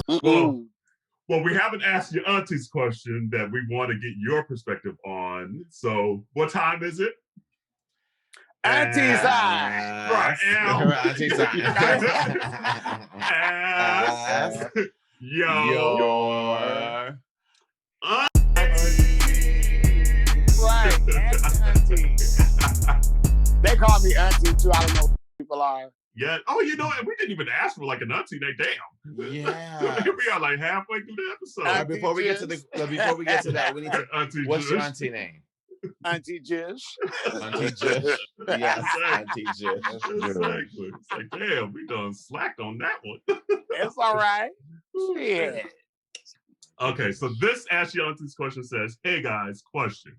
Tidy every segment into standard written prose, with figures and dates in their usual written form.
Well, we haven't asked your auntie's question that we want to get your perspective on. So, what time is it? Auntie time. Right, Auntie time. Ask your Right, auntie. They call me auntie too. I don't know who people are. Yeah. Oh, you know what? We didn't even ask for like an auntie. Damn. Yeah. Here we are, like halfway through the episode. Before we get to that, we need to. What's your auntie name? Auntie Jish. Auntie Jish. Yes, Auntie Jish. Exactly. It's like, damn, we done slacked on that one. It's all right. Yeah. Okay, so this Ask Your Auntie's question says, hey guys, question.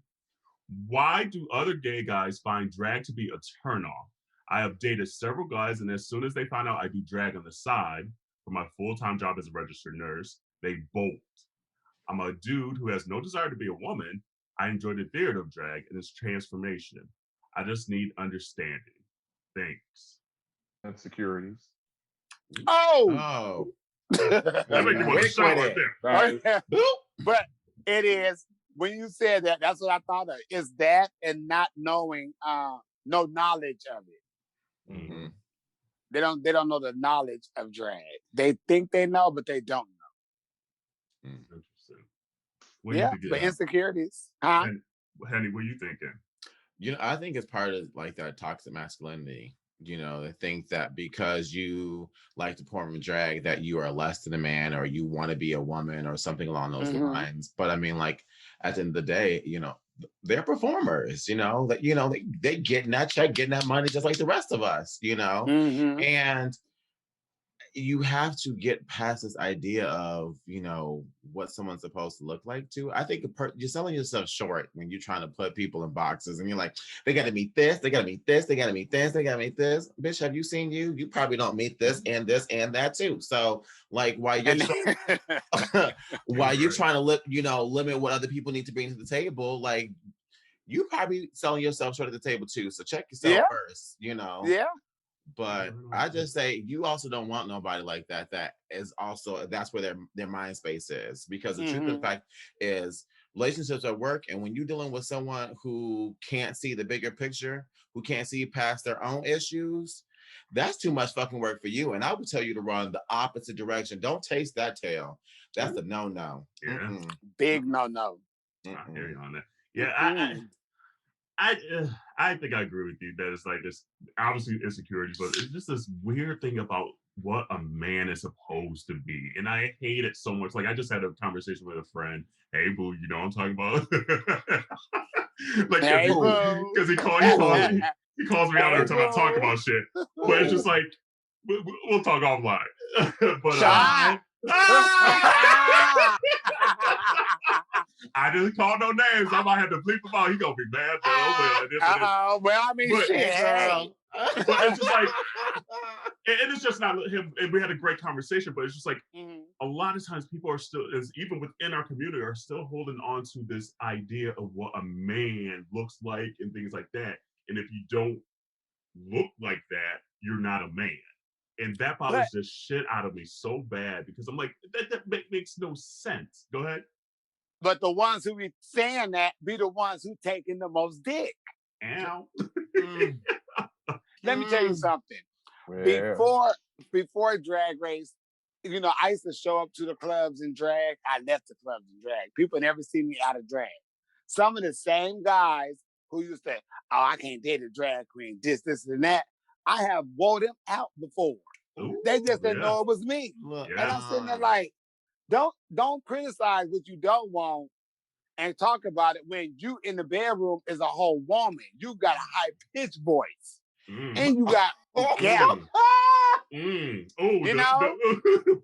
Why do other gay guys find drag to be a turnoff? I have dated several guys, and as soon as they find out I do drag on the side for my full-time job as a registered nurse, they bolt. I'm a dude who has no desire to be a woman. I enjoy the theater of drag and its transformation. I just need understanding. Thanks. Insecurities. Oh. That make you want to shout right there. But it is, when you said that, that's what I thought of. Is that and not knowing, no knowledge of it. Mm-hmm. They don't know the knowledge of drag. They think they know, but they don't know. Interesting. But insecurities. Huh? Henny, what are you thinking? You know, I think it's part of like that toxic masculinity. You know, they think that because you like to perform drag that you are less than a man, or you want to be a woman, or something along those lines. But I mean, like at the end of the day, you know, they're performers. You know that they getting that check, getting that money, just like the rest of us. You know, and you have to get past this idea of, you know, what someone's supposed to look like too. I think you're selling yourself short when you're trying to put people in boxes and you're like, they got to meet this, they got to meet this, they got to meet this, they got to meet this. Bitch, have you seen you? You probably don't meet this and that too. So like while you're trying to limit what other people need to bring to the table, like you probably selling yourself short at the table too. So check yourself first, you know? Yeah. But I just say you also don't want nobody like that. That's where their mind space is. Because the truth of the fact is relationships are work. And when you're dealing with someone who can't see the bigger picture, who can't see past their own issues, that's too much fucking work for you. And I would tell you to run the opposite direction. Don't taste that tail. That's a no-no. Yeah. Big no-no. I hear you on that. Yeah, I think I agree with you that it's like this, obviously insecurity, but it's just this weird thing about what a man is supposed to be. And I hate it so much. Like I just had a conversation with a friend. Hey, boo, you know what I'm talking about? Like, hey, because he calls me out every time I talk about shit. But it's just like, we'll talk offline. But I didn't call no names. I might have to bleep him out. He gonna be mad, but well, I mean, shit. But it's just like, and it's just not him. And we had a great conversation, but it's just like a lot of times people are still, even within our community, are still holding on to this idea of what a man looks like and things like that. And if you don't look like that, you're not a man. And that bothers the shit out of me so bad because I'm like, that makes no sense. Go ahead. But the ones who be saying that be the ones who taking the most dick. Ow. Let me tell you something. Before Drag Race, you know, I used to show up to the clubs in drag. I left the clubs in drag. People never see me out of drag. Some of the same guys who used to, oh, I can't date a drag queen, this, and that. I have wore them out before. Ooh, they just didn't know it was me. Yeah. And I'm sitting there like, don't criticize what you don't want and talk about it when you in the bedroom is a whole woman. You got a high-pitched voice. And you got gap. Oh, you know?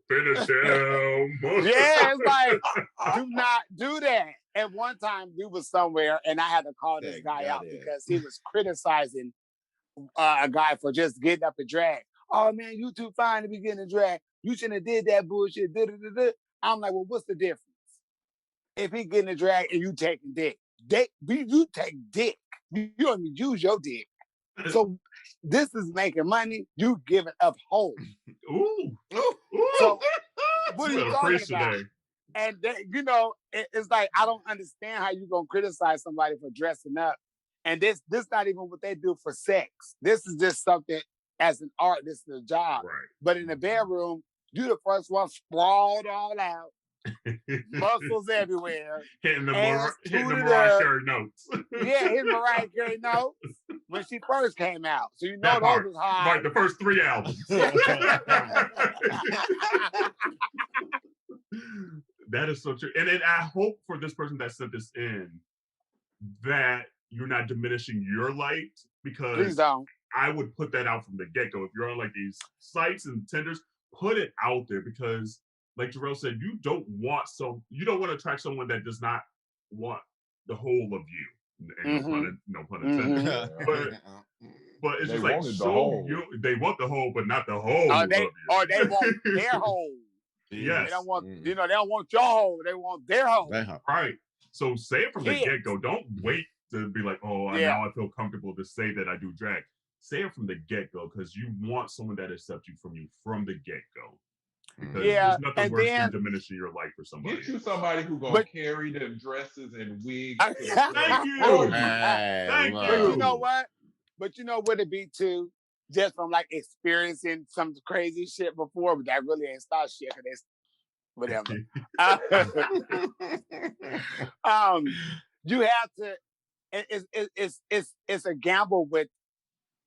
Finish him. Yeah, it's like, do not do that. And one time we was somewhere and I had to call this guy out because he was criticizing a guy for just getting up and drag. Oh man, you too fine to be getting a drag. You shouldn't have did that bullshit. I'm like, well, what's the difference? If he getting a drag and you taking dick, you take dick. You don't even use your dick. So this is making money. You giving up hope. Ooh. So what are you talking about? And they, it's like, I don't understand how you gonna criticize somebody for dressing up. And this not even what they do for sex. This is just something as an art. This is a job. Right. But in the bedroom, you the first one sprawled all out, muscles everywhere, hitting the Mariah Carey notes. Yeah, hitting Mariah Carey notes when she first came out. So you know those was hard. Right, the first 3 albums. That is so true. And then I hope for this person that sent this in that you're not diminishing your light, because Please don't. I would put that out from the get-go. If you're on like these sites and Tinders, put it out there, because like Jerrell said, you don't want to attract someone that does not want the whole of you. And no pun intended. But it's just like, they want the whole, but not the whole of you. Or they want their whole. Yes. They don't want, they don't want your whole. They want their whole. Right. So say it from the get-go. Don't wait to be like, now I feel comfortable to say that I do drag. Say it from the get-go, because you want someone that accepts you from the get-go. Because there's nothing worse than diminishing your life for somebody. Get you somebody who gonna carry them dresses and wigs. Thank you. Thank you. But you know what? But you know what it be too? Just from like experiencing some crazy shit before, but that really ain't start shit, because it's whatever. You have to. It's a gamble with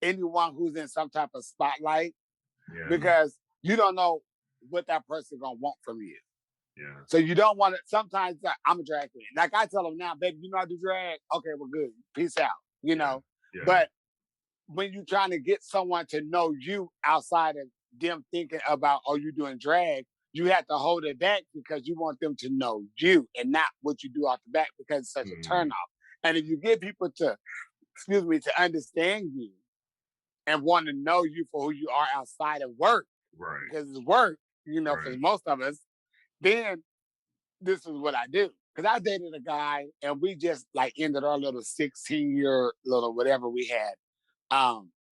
anyone who's in some type of spotlight, because you don't know what that person gonna want from you. Yeah. So you don't want to. Sometimes I'm a drag queen. Like I tell them now, baby, you know I do drag. Okay, we're good. Peace out. Yeah. But when you're trying to get someone to know you outside of them thinking about, you doing drag, you have to hold it back, because you want them to know you and not what you do off the back, because it's such a turnoff. And if you get people to understand you and want to know you for who you are outside of work, right? Because it's work, for most of us, then this is what I do. Because I dated a guy and we just like ended our little 16-year little whatever we had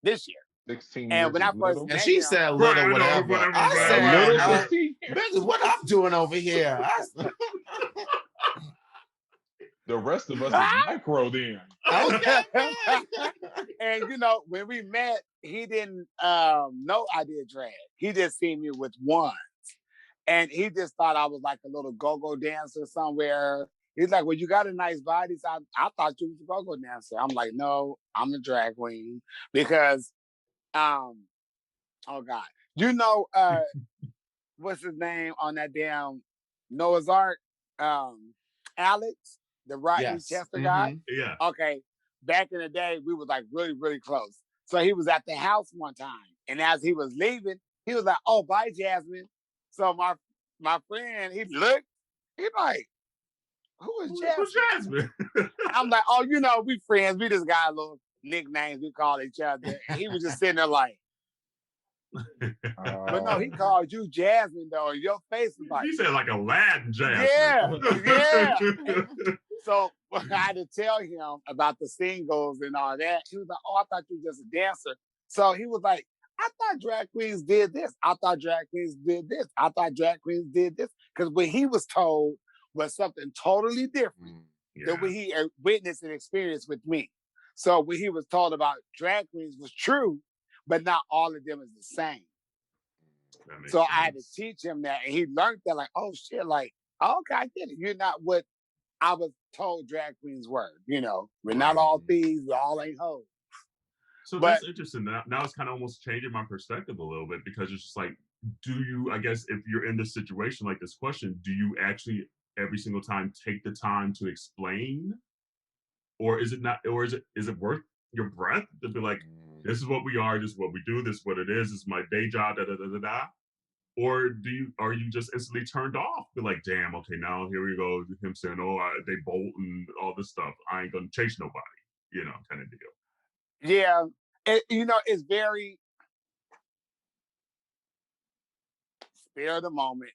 this year. 16 and years when I first and she said little whatever. I said, "Bitch, what I'm doing over here?" The rest of us is micro then. Okay. And when we met, he didn't know I did drag. He just seen me with ones. And he just thought I was like a little go-go dancer somewhere. He's like, well, you got a nice body. So I thought you was a go-go dancer. I'm like, no, I'm a drag queen. Because, oh God. What's his name on that damn Noah's Ark? Alex, the Rodney Chester guy? Yeah. Okay. Back in the day, we was like really, really close. So he was at the house one time. And as he was leaving, he was like, oh, bye, Jasmine. So my friend, he looked, he like, who is Jasmine? Who's Jasmine? I'm like, oh, we friends. We just got little nicknames we call each other. And he was just sitting there like, but no, he called you Jasmine though. And your face was like, he said like Aladdin Jasmine. Yeah. So I had to tell him about the singles and all that. He was like, oh, I thought you were just a dancer. So he was like, I thought drag queens did this. I thought drag queens did this. I thought drag queens did this. Because what he was told was something totally different than what he witnessed and experienced with me. So what he was told about drag queens was true, but not all of them is the same. So I had to teach him that. And he learned that like, oh shit, like, okay, I get it. You're not what I was told drag queens were. We're not all thieves. We all ain't hoes. So that's interesting. Now it's kind of almost changing my perspective a little bit, because it's just like, do you, I guess, if you're in this situation like this question, do you actually every single time take the time to explain? Or is it not, or is it worth your breath to be like, this is what we are, this is what we do, this is what it is my day job, da da da da da? Or are you just instantly turned off? Be like, damn, okay, now here we go, him saying, they bolt and all this stuff. I ain't gonna chase nobody, kind of deal. Yeah, it's very spare of the moment,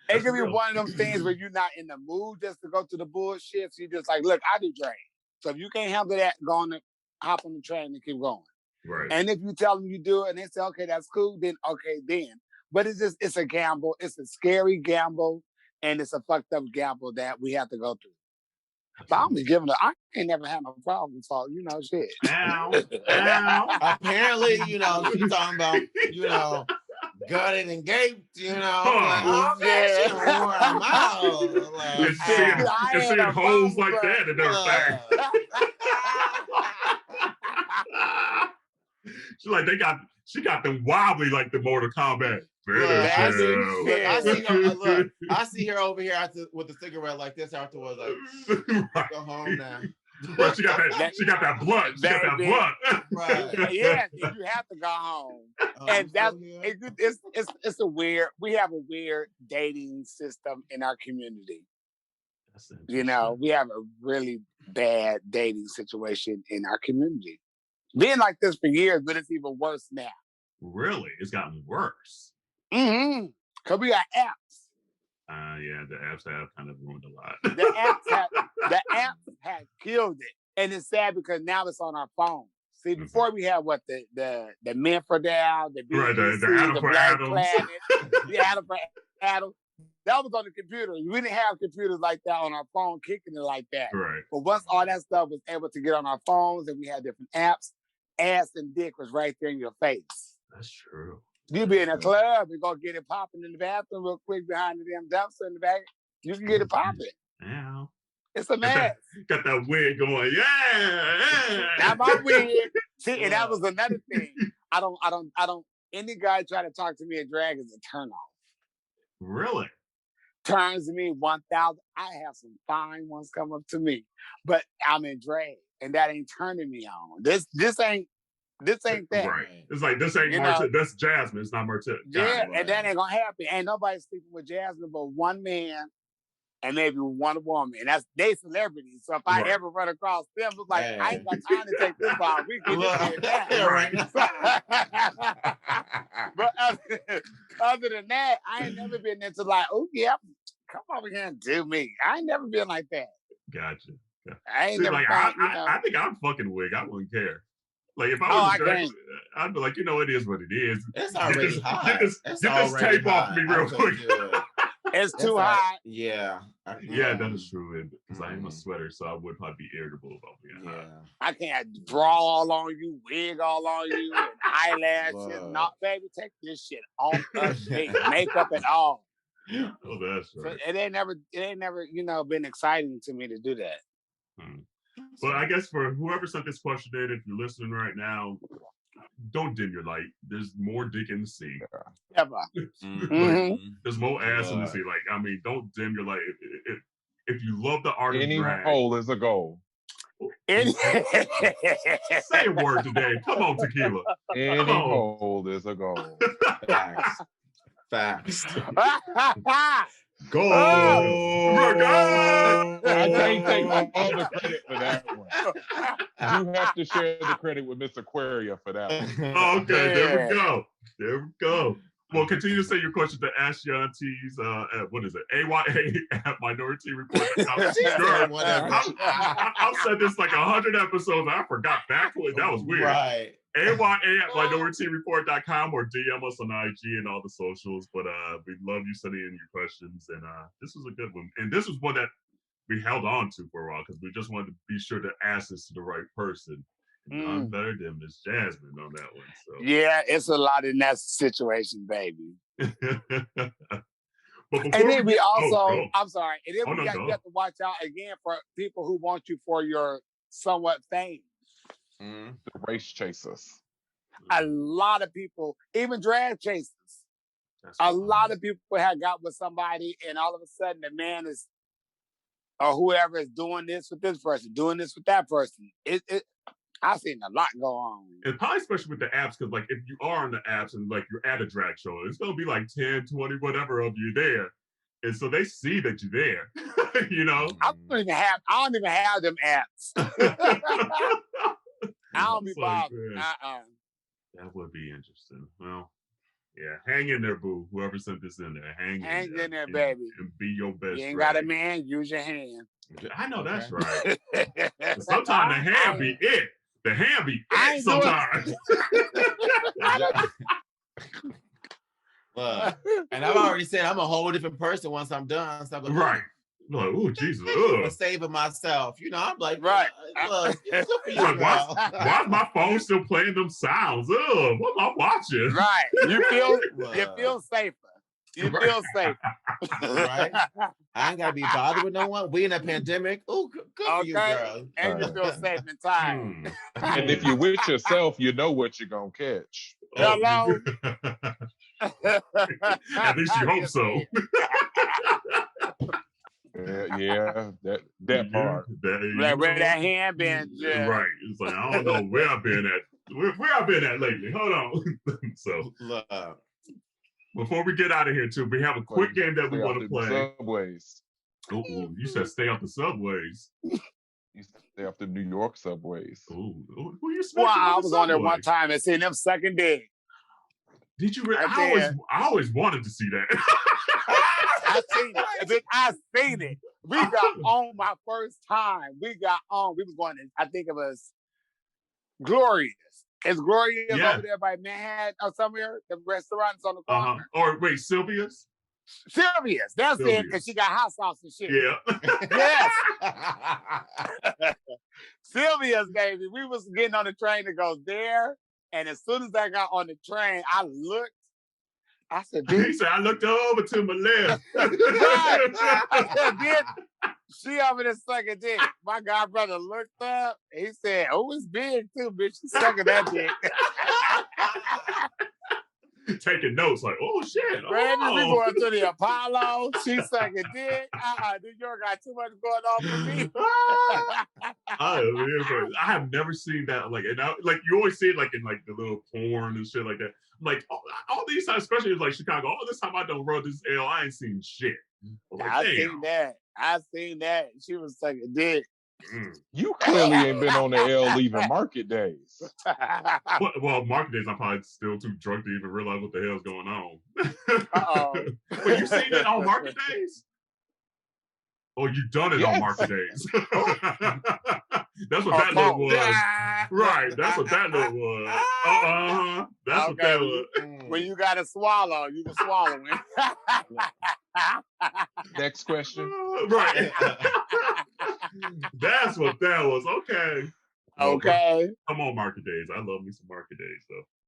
It can be one of them things where you're not in the mood just to go to the bullshit. So you're just like, look, I do drag. So if you can't handle that, go on and hop on the train and keep going. Right. And if you tell them you do it and they say, okay, that's cool, then okay, then. But it's a gamble. It's a scary gamble, and it's a fucked up gamble that we have to go through. But I'm just giving I ain't never had no problem, so shit. Ow. Ow. Apparently, she's talking about, gutted and gaped, like, oh man, she done wore her mouth. Like, and seeing holes like that and everything. She's like, she got them wobbly like the Mortal Kombat. I see her over here with the cigarette like this afterwards, like, go home now. Well, she got that blood. She got that blood. Right. Yeah, you have to go home. And it's a weird. We have a weird dating system in our community. We have a really bad dating situation in our community. Been like this for years, but it's even worse now. Really? It's gotten worse. Mm-hmm. Because we got apps. Yeah, the apps have kind of ruined a lot. The apps have killed it. And it's sad because now it's on our phone. See, before we had the Minfordale, the BBC, the Black Planet, the Adam for Adam. That was on the computer. We didn't have computers like that on our phone, kicking it like that. Right. But once all that stuff was able to get on our phones and we had different apps, ass and dick was right there in your face. That's true. You be in a club and go get it popping in the bathroom real quick behind the damn dumpster in the back. You can get it popping. Yeah. It's a mess. Got that wig going. Yeah. Not my wig. See, and that was another thing. I don't. Any guy try to talk to me in drag is a turnoff. Really? Turns to me 1,000. I have some fine ones come up to me, but I'm in drag, and that ain't turning me on. This ain't that. Right. It's like this ain't Martha. That's Jasmine. It's not Martha. Yeah, and that ain't gonna happen. Ain't nobody sleeping with Jasmine but one man and maybe one woman, and they celebrities. So if I ever run across them, it's like I ain't got time to take this off. We can do that. But other than that, I ain't never been into like, oh yeah, come over here and do me. I ain't never been like that. Gotcha. I ain't never. I think I'm fucking wig. I wouldn't care. Like if I was drag, I'd be like, it is what it is. It's already hot. Get this tape off me real quick. It's too hot. Yeah. Yeah, that is true. Because I am a sweater, so I would probably be irritable about being hot. I can't draw all on you, wig all on you, and eyelashes. Not, baby, take this shit off of me. Makeup and all. Oh, that's right. So it ain't never, been exciting to me to do that. Well, I guess for whoever sent this question in, if you're listening right now, don't dim your light. There's more dick in the sea. Ever. There's more ass in the sea. Like, I mean, don't dim your light. If you love the art any of drag, hole is a goal. Say a word today. Come on, Tequila. Any hole is a goal. Facts. Go! I can't take all the credit for that one. You have to share the credit with Miss Aquaria for that one. Okay, there we go. Well, continue to say your question to Ask Yo AunTeas at what is it? AYA at Minority Report. I've said this like 100 episodes. I forgot backwards. That was weird. Right. AYA at minorityReport.com or DM us on IG and all the socials. But we love you sending in your questions. And this was a good one. And this was one that we held on to for a while because we just wanted to be sure to ask this to the right person. And none better than Miss Jasmine on that one. So yeah, it's a lot in that situation, baby. And then we also, I'm sorry, and then you have to watch out again for people who want you for your somewhat fame. The race chasers. A lot of people, even drag chasers. A lot of people have got with somebody, and all of a sudden the man is, or whoever is doing this with this person, doing this with that person. I've seen a lot go on. And probably especially with the apps, because like if you are on the apps and like you're at a drag show, it's gonna be like 10, 20, whatever of you there. And so they see that you're there. I don't even have them apps. I don't be bothered. That would be interesting. Well, yeah, hang in there, boo. Whoever sent this in there, hang in there, baby. And be your best. You ain't got a man, use your hand. I know that's right. Sometimes the hand be it. The hand be it sometimes. And I've already said I'm a whole different person once I'm done. So I'm like, Right. Like, oh Jesus. for saving myself. You know, I'm like, right. Look, it's good for you, Like, girl. why is my phone still playing them sounds? Ugh, what am I watching? Right. You feel safer. You Right. feel safe. Right? I ain't gotta be bothered with no one. We in a pandemic. Oh, good for you, girl. And you feel safe and tired. And if you're with yourself, you know what you're gonna catch. Hello. At least you hope so. Yeah, that part. Where that hand been. Yeah. Right. It's like, I don't know where I've been at. Where I've been at lately. Hold on. So before we get out of here, too, we have a quick game that we want to play. Subways. Ooh, you said stay off the subways. You stay off the New York subways. Ooh, who you Well, I was on there one time and seen them sucking dick. Did you really? I always wanted to see that. I seen it. I seen it. We got on my first time. We got on. We was going to, I think it was Glorious. Is Glorious over there by Manhattan or somewhere? The restaurant's on the corner. Or wait, Sylvia's? Sylvia's. That's it, because she got hot sauce and shit. Yeah. Yes. Sylvia's, baby. We was getting on the train to go there. And as soon as I got on the train, I looked. I said, he said, I looked over to my left. I said, bitch, she over there sucking dick. My god brother looked up. He said, oh, it's big too, bitch. She's sucking that dick. Taking notes like, oh shit. Baby, we going to the Apollo. She sucking dick. New York got too much going on for me. I have never seen that. Like, and like you always see it like in like the little porn and shit like that. Like all these times, especially in like Chicago, all this time I don't run this L, I ain't seen shit. Like, I seen that. She was sucking dick. You clearly ain't been on the L even market days. Well, market days, I'm probably still too drunk to even realize what the hell's going on. But you seen it on market days? Or you done it on market days? That's what that look was. Right, that's what that look was. That's what that was. When you got to swallow, you can swallow it. Next question. Right. That's what that was. Okay. Okay. Come on, market days. I love me some market days, though.